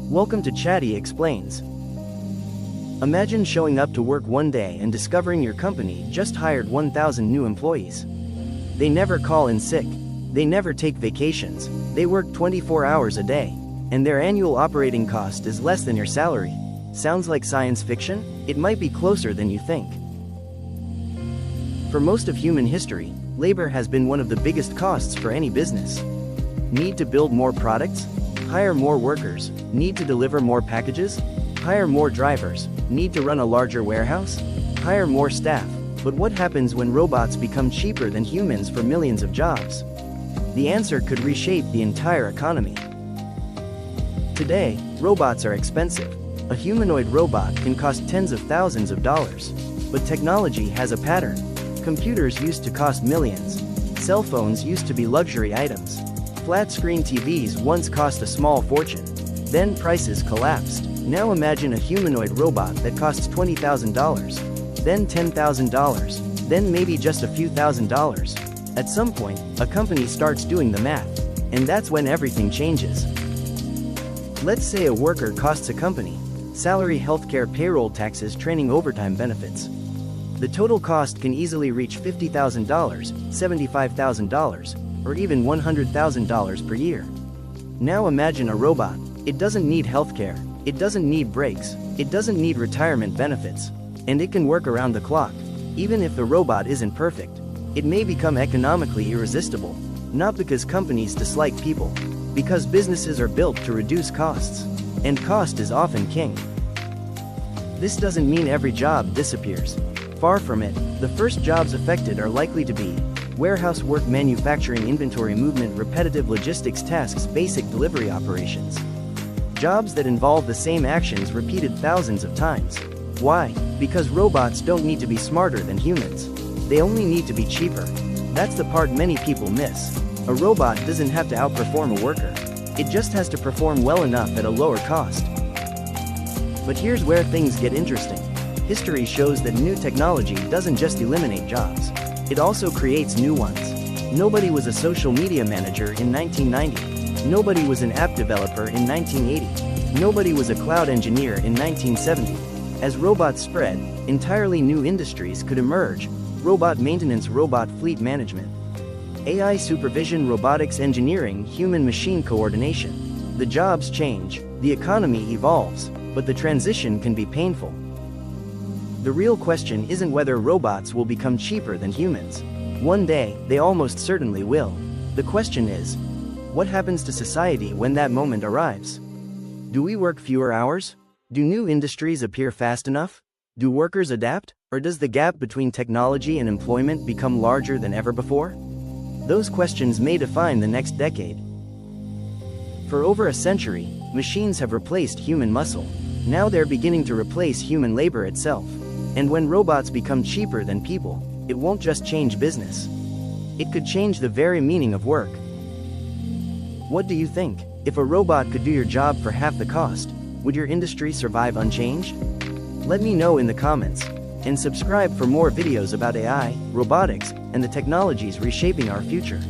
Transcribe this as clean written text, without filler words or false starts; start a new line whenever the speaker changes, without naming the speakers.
Welcome to Chatty Explains. Imagine showing up to work one day and discovering your company just hired 1,000 new employees. They never call in sick. They never take vacations. They work 24 hours a day. And their annual operating cost is less than your salary. Sounds like science fiction? It might be closer than you think. For most of human history, labor has been one of the biggest costs for any business. Need to build more products? Hire more workers. Need to deliver more packages? Hire more drivers. Need to run a larger warehouse? Hire more staff. But what happens when robots become cheaper than humans for millions of jobs? The answer could reshape the entire economy. Today, robots are expensive. A humanoid robot can cost tens of thousands of dollars. But technology has a pattern. Computers used to cost millions. Cell phones used to be luxury items. Flat-screen TVs once cost a small fortune. Then prices collapsed. Now imagine a humanoid robot that costs $20,000. Then $10,000. Then maybe just a few $1,000s. At some point, a company starts doing the math. And that's when everything changes. Let's say a worker costs a company salary, healthcare, payroll, taxes, training, overtime, benefits. The total cost can easily reach $50,000, $75,000, or even $100,000 per year. Now imagine a robot. It doesn't need healthcare. It doesn't need breaks. It doesn't need retirement benefits. And it can work around the clock. Even if the robot isn't perfect, it may become economically irresistible. Not because companies dislike people, because businesses are built to reduce costs. And cost is often king. This doesn't mean every job disappears. Far from it. The first jobs affected are likely to be warehouse work, manufacturing, inventory movement, repetitive logistics tasks, basic delivery operations. Jobs that involve the same actions repeated thousands of times. Why? Because robots don't need to be smarter than humans. They only need to be cheaper. That's the part many people miss. A robot doesn't have to outperform a worker. It just has to perform well enough at a lower cost. But here's where things get interesting. History shows that new technology doesn't just eliminate jobs. It also creates new ones. Nobody was a social media manager in 1990. Nobody was an app developer in 1980. Nobody was a cloud engineer in 1970. As robots spread, entirely new industries could emerge. Robot maintenance, robot fleet management, AI supervision, robotics engineering, human-machine coordination. The jobs change, the economy evolves, but the transition can be painful. The real question isn't whether robots will become cheaper than humans. One day, they almost certainly will. The question is, what happens to society when that moment arrives? Do we work fewer hours? Do new industries appear fast enough? Do workers adapt? Or does the gap between technology and employment become larger than ever before? Those questions may define the next decade. For over a century, machines have replaced human muscle. Now they're beginning to replace human labor itself. And when robots become cheaper than people, it won't just change business. It could change the very meaning of work. What do you think? If a robot could do your job for half the cost, would your industry survive unchanged? Let me know in the comments. And subscribe for more videos about AI, robotics, and the technologies reshaping our future.